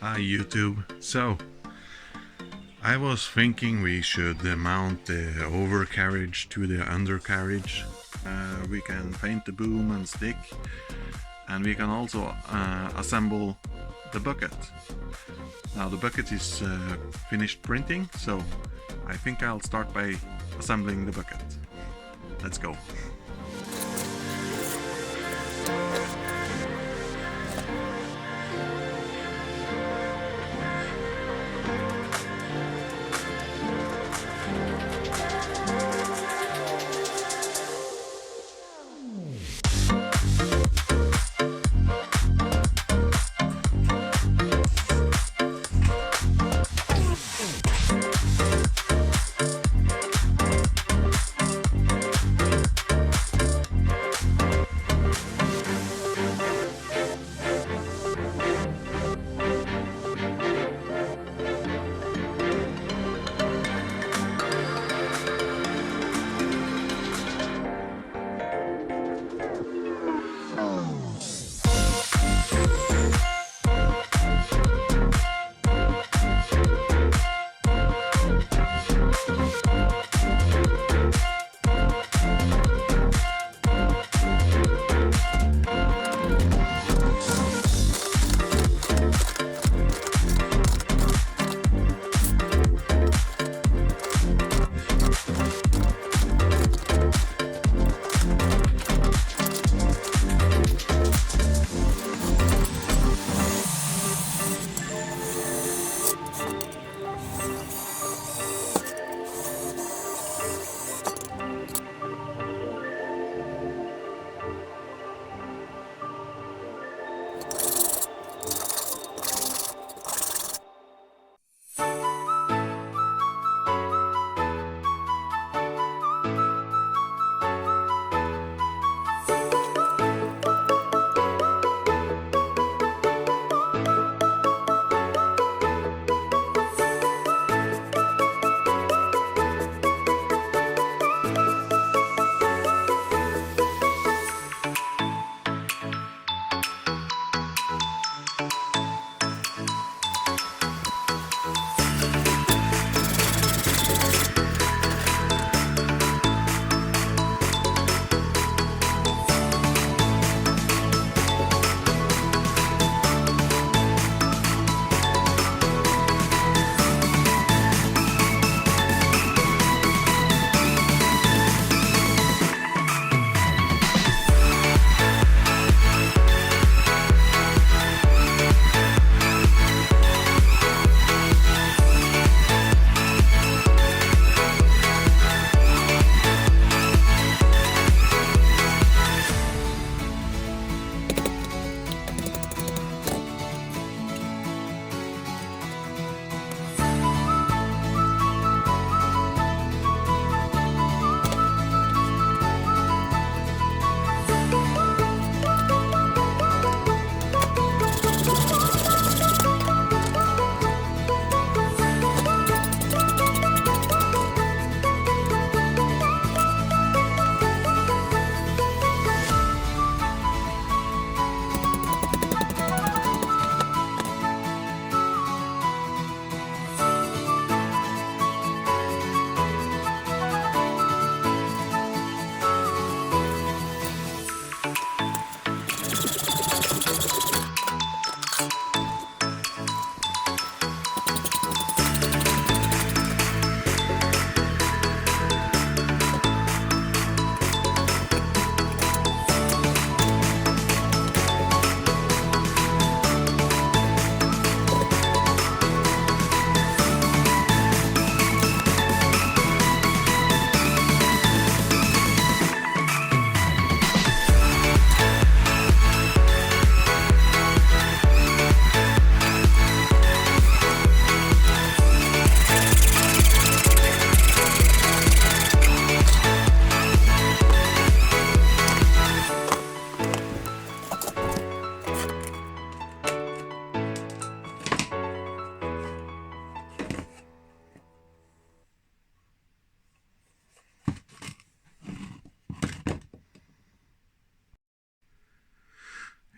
Hi YouTube. So I was thinking we should mount the overcarriage to the undercarriage. We can paint the boom and stick, and we can also assemble the bucket. Now the bucket is finished printing, so I think I'll start by assembling the bucket. Let's go.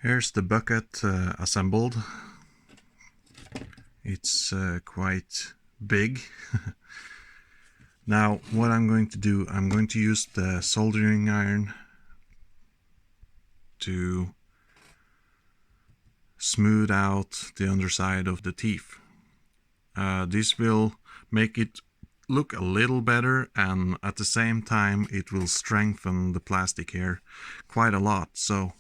Here's the bucket assembled. It's quite big. Now what I'm going to do, I'm going to use the soldering iron to smooth out the underside of the teeth. This will make it look a little better, and at the same time it will strengthen the plastic here quite a lot. So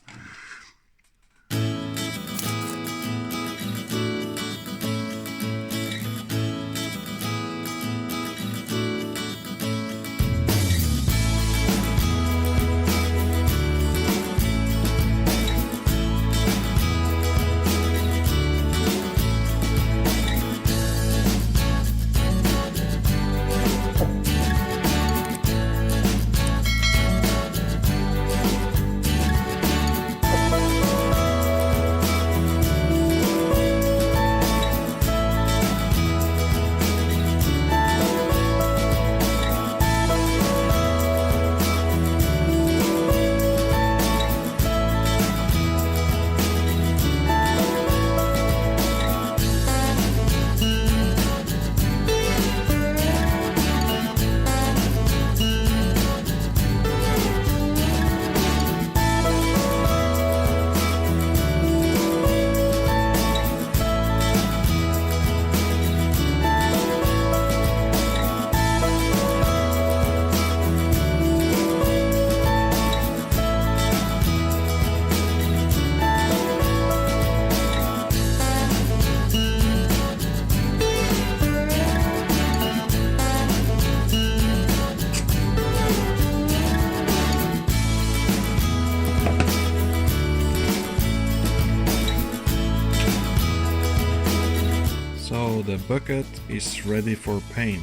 the bucket is ready for paint.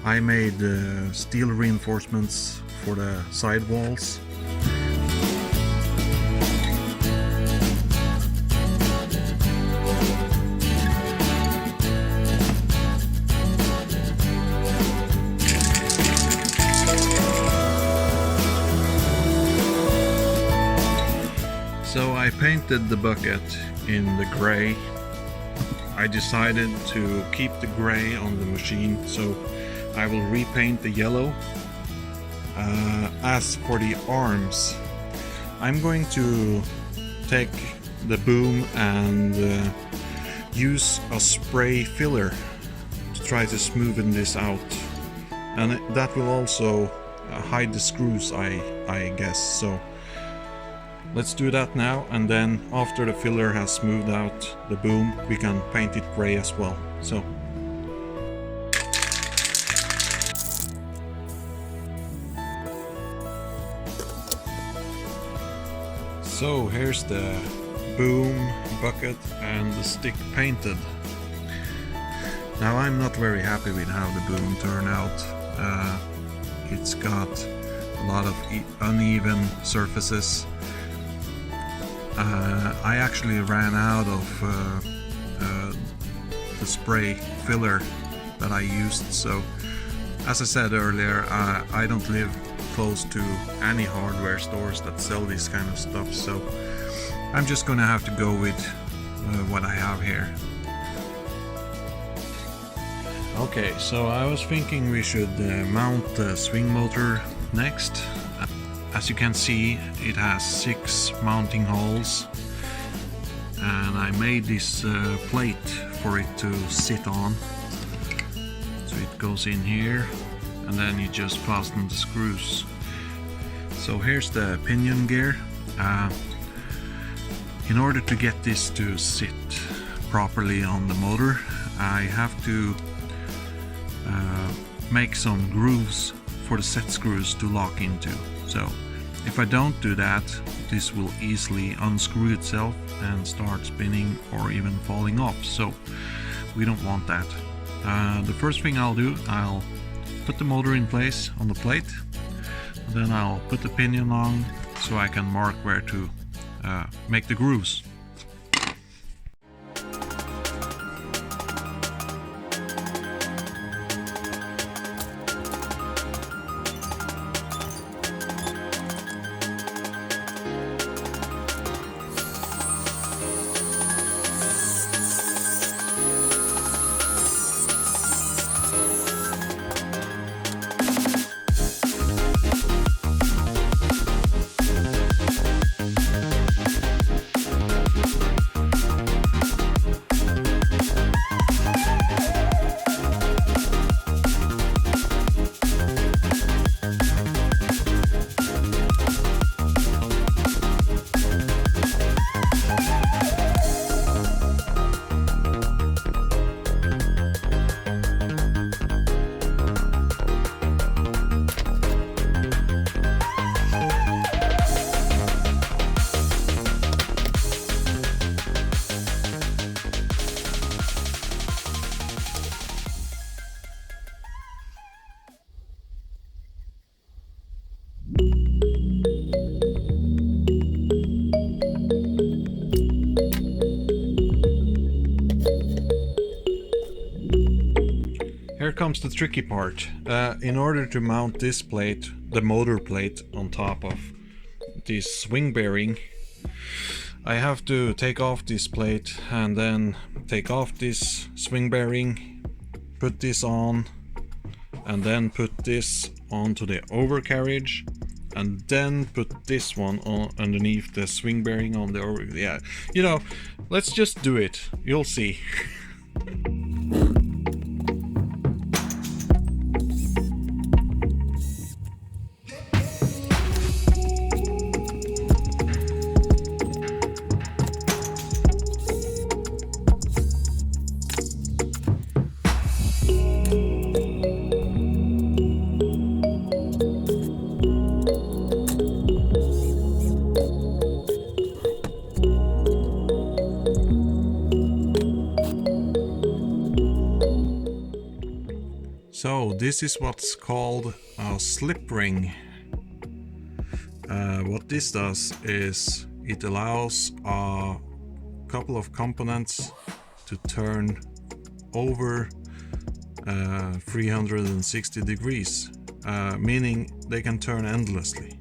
I made steel reinforcements for the side walls. So I painted the bucket in the gray. I decided to keep the gray on the machine, so I will repaint the yellow. As for the arms, I'm going to take the boom and use a spray filler to try to smoothen this out, and that will also hide the screws, I guess. So let's do that now, and then after the filler has smoothed out the boom, we can paint it gray as well. So here's the boom, bucket and the stick painted. Now I'm not very happy with how the boom turned out. It's got a lot of uneven surfaces. I actually ran out of the spray filler that I used, so as I said earlier, I don't live close to any hardware stores that sell this kind of stuff, so I'm just gonna have to go with what I have here. Okay, so I was thinking we should mount the swing motor next. As you can see, it has 6 mounting holes, and I made this plate for it to sit on. So it goes in here, and then you just fasten the screws. So here's the pinion gear. In order to get this to sit properly on the motor, I have to make some grooves for the set screws to lock into. So if I don't do that, this will easily unscrew itself and start spinning or even falling off, so we don't want that. The first thing I'll do, I'll put the motor in place on the plate, and then I'll put the pinion on so I can mark where to make the grooves. here comes the tricky part. In order to mount this plate, the motor plate, on top of this swing bearing, I have to take off this plate and then take off this swing bearing, put this on, and then put this onto the overcarriage, and then put this one on underneath the swing bearing on the over. Yeah, you know, let's just do it. You'll see. So this is what's called a slip ring. What this does is it allows a couple of components to turn over 360 degrees, meaning they can turn endlessly.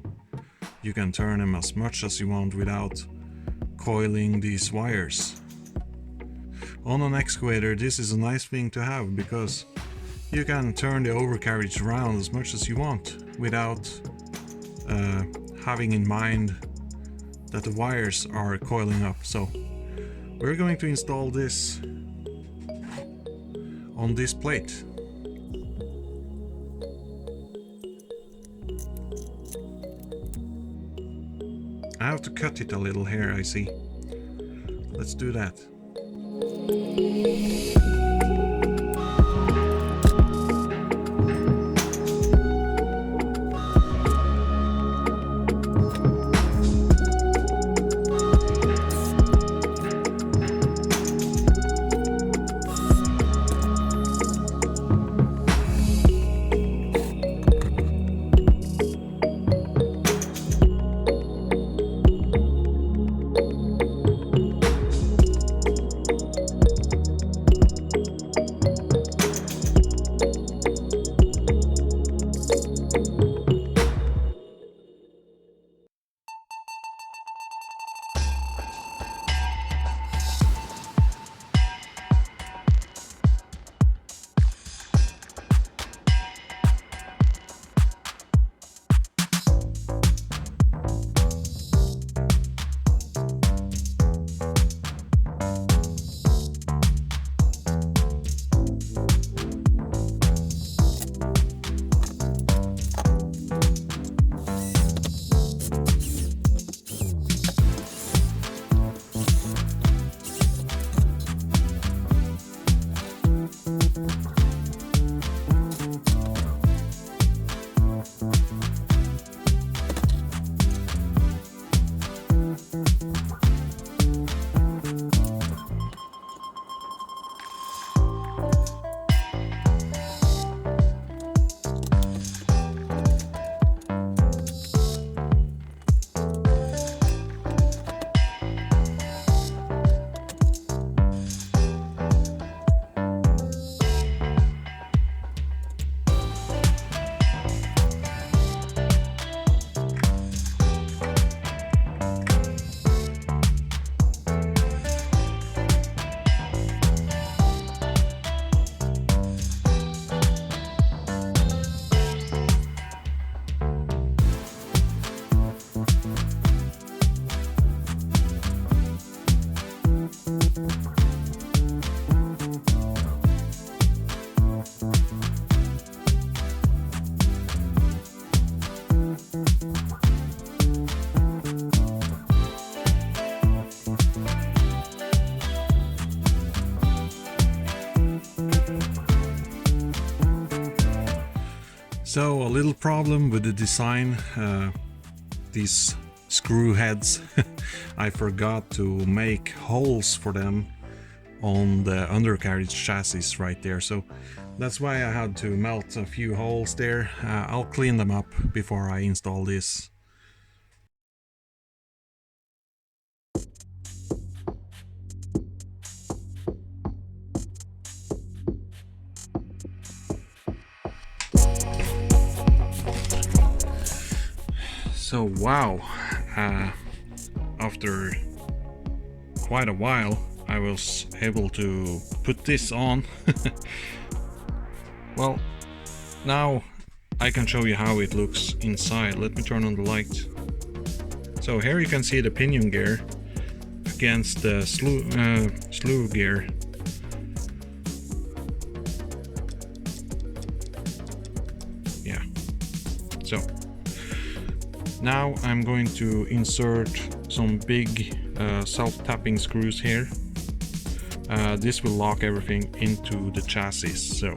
You can turn them as much as you want without coiling these wires. On an excavator, this is a nice thing to have because you can turn the overcarriage around as much as you want without having in mind that the wires are coiling up. So we're going to install this on this plate. I have to cut it a little here, I see. Let's do that. So a little problem with the design, these screw heads, I forgot to make holes for them on the undercarriage chassis right there, so that's why I had to melt a few holes there. I'll clean them up before I install this. So wow, after quite a while I was able to put this on. Well, now I can show you how it looks inside. Let me turn on the light. So here you can see the pinion gear against the slew gear. Yeah. So now I'm going to insert some big self-tapping screws here. This will lock everything into the chassis. So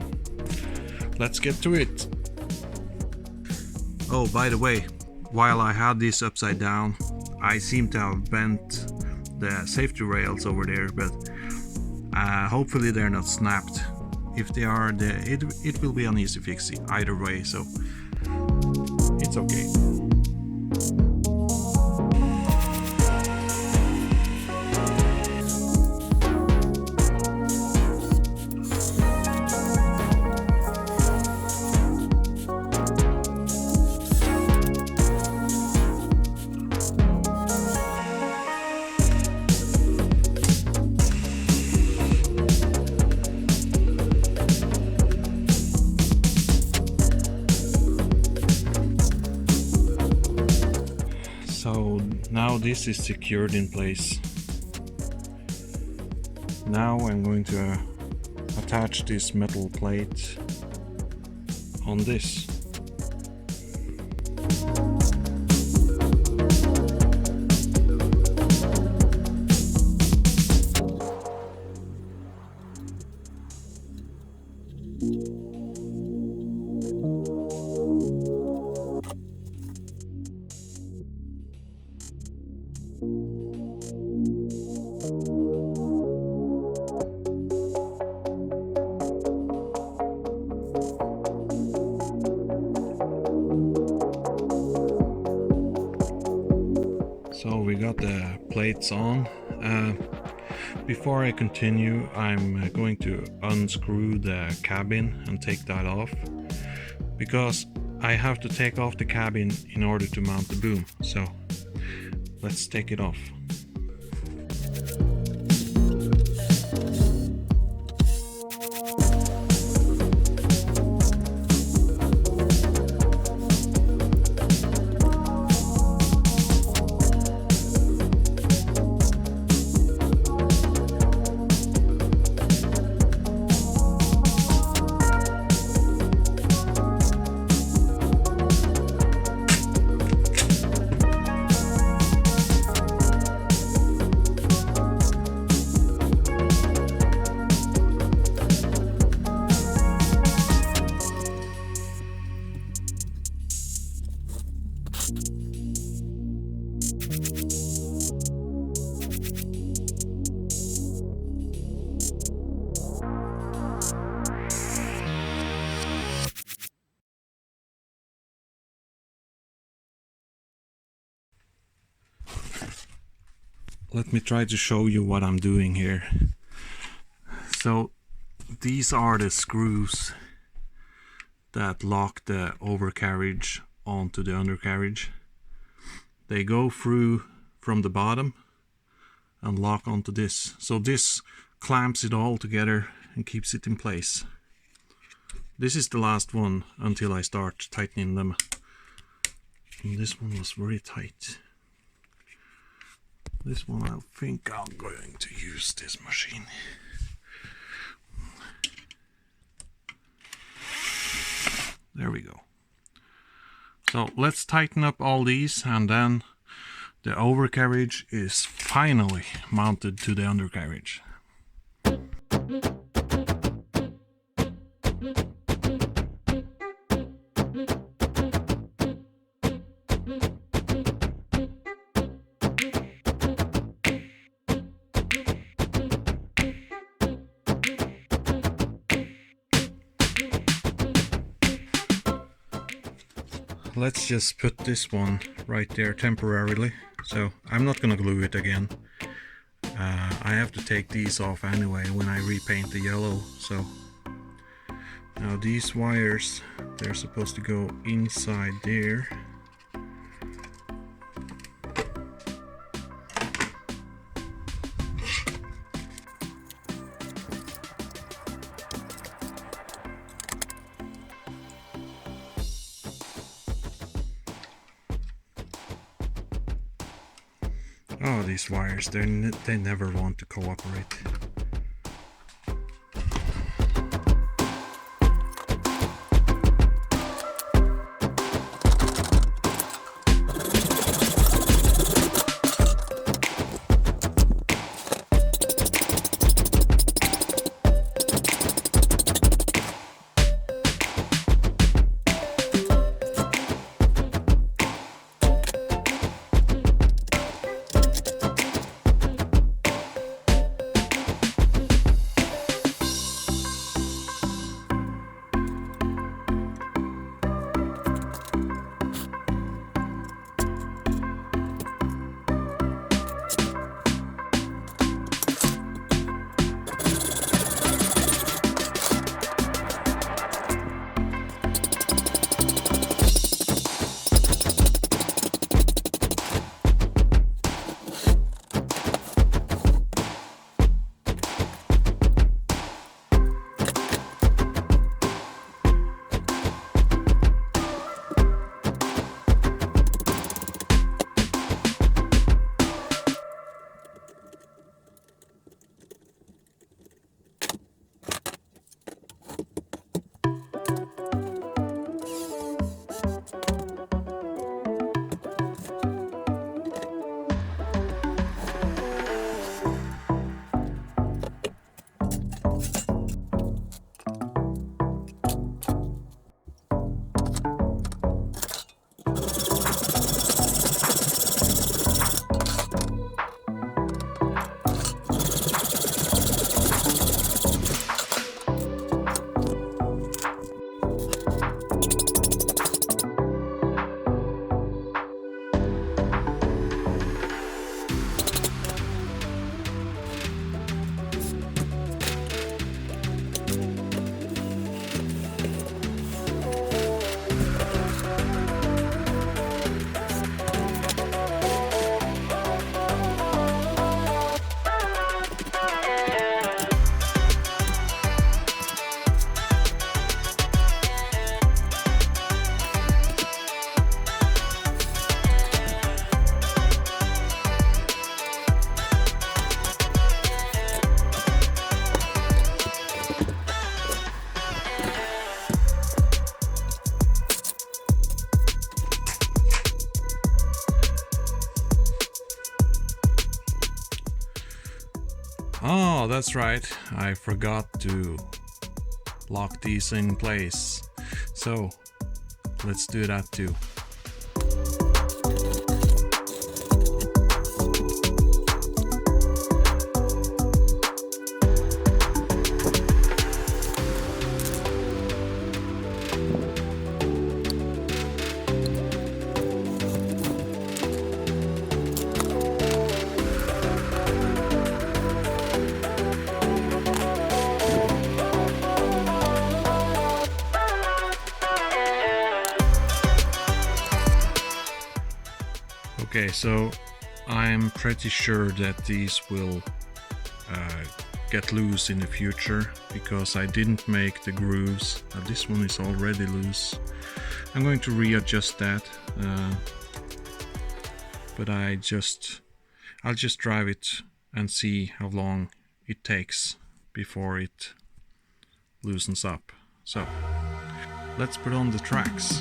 let's get to it. Oh, by the way, while I had this upside down, I seem to have bent the safety rails over there, but hopefully they're not snapped. If they are, it will be an easy fix either way, so it's okay. So now this is secured in place. Now I'm going to attach this metal plate on this. So we got the plates on. Before I continue, I'm going to unscrew the cabin and take that off, because I have to take off the cabin in order to mount the boom. So let's take it off. Let me try to show you what I'm doing here. So these are the screws that lock the overcarriage onto the undercarriage. They go through from the bottom and lock onto this. So this clamps it all together and keeps it in place. This is the last one until I start tightening them. And this one was very tight. This one, I think I'm going to use this machine. There we go. So let's tighten up all these, and then the overcarriage is finally mounted to the undercarriage. Let's just put this one right there temporarily. So I'm not gonna glue it again. I have to take these off anyway when I repaint the yellow. So now these wires, they're supposed to go inside there. Oh, these wires, they never want to cooperate. Oh, that's right. I forgot to lock these in place. So let's do that too. Okay, so I'm pretty sure that these will get loose in the future because I didn't make the grooves. This one is already loose. I'm going to readjust that, but I'll just drive it and see how long it takes before it loosens up. So let's put on the tracks.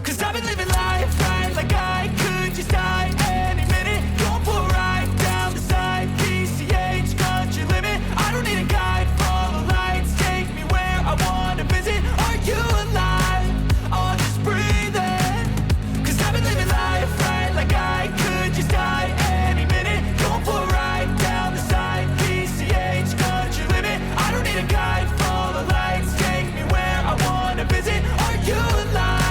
'Cause I've been living life right like I could just die any minute. Going for a ride down the side, PCH country limit. I don't need a guide, follow lights, take me where I wanna visit. Are you alive? Or just breathing? 'Cause I've been living life right like I could just die any minute. Going for a ride down the side, PCH country limit. I don't need a guide, follow lights, take me where I wanna visit. Are you alive?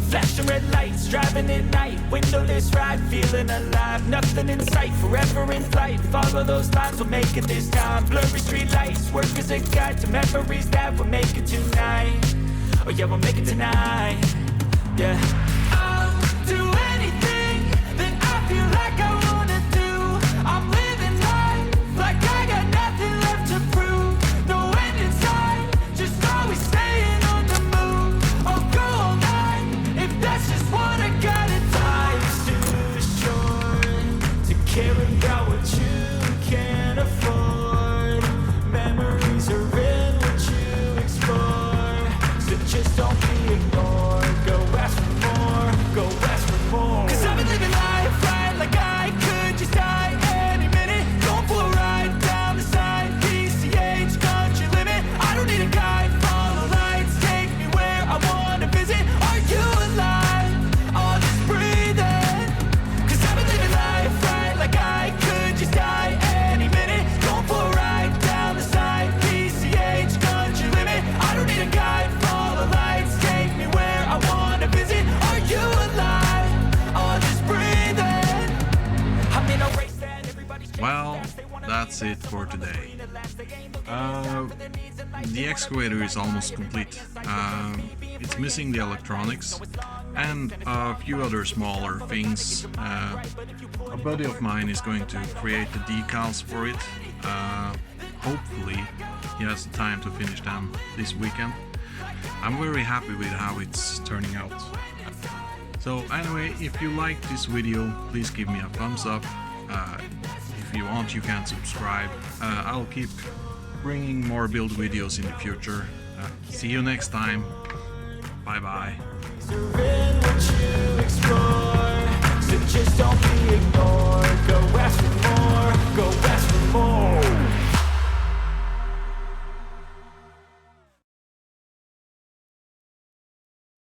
Flashing red lights, driving at night, windowless ride, feeling alive. Nothing in sight, forever in flight. Follow those lines, we'll make it this time. Blurry street lights, work as a guide to memories that we'll make it tonight. Oh yeah, we'll make it tonight. Yeah. I'll do anything that I feel like I wanna do. I'm living life like I got nothing left to prove. No end in sight, just always staying on the move. I'll go all night if that's just what I gotta do. Care about what you can afford. Memories are in what you explore. So just don't be ignored. Go ask for more. Go ask for more. 'Cause I've been living life right like I could just die any minute. Going for a ride down the side. PCH, country limit. I don't need a guide. Follow lights. Take me where I wanna visit. Are you alive? I'll just breathe in. 'Cause I've been living life right like I could just die any minute. Going for a ride down the side. PCH, country limit. I don't need a guide. Follow lights. Take me where I wanna visit. Are you alive? I'll just breathe in. I'm in a race that everybody's chasing. Well, that's it for today. The excavator is almost complete. It's missing the electronics and a few other smaller things. A buddy of mine is going to create the decals for it. Hopefully he has the time to finish them this weekend. I'm very happy with how it's turning out. So anyway, if you liked this video, please give me a thumbs up. If you want, you can subscribe. I'll keep bringing more build videos in the future. See you next time. Bye bye. Are in what you explore. So just don't be ignored.